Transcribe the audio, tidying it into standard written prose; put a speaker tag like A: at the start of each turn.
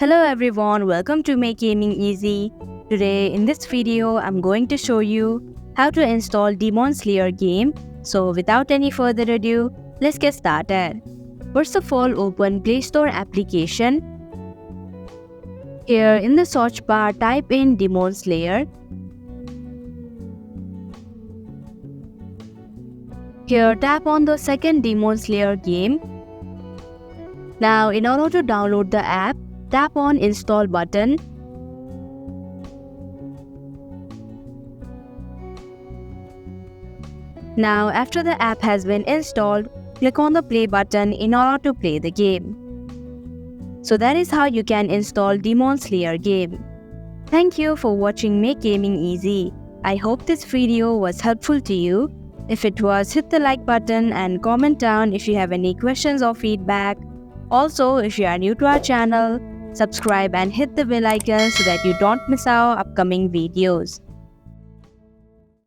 A: Hello everyone, welcome to Make Gaming Easy. Today in this video, I'm going to show you how to install Demon Slayer game. So without any further ado, let's get started. First of all, open Play Store application. Here in the search bar, type in Demon Slayer. Here tap on the second Demon Slayer game. Now in order to download the app, tap on Install button. Now after the app has been installed, click on the play button in order to play the game. So that is how you can install Demon Slayer game. Thank you for watching Make Gaming Easy. I hope this video was helpful to you. If it was, hit the like button and comment down if you have any questions or feedback. Also, if you are new to our channel, subscribe and hit the bell icon so that you don't miss our upcoming videos.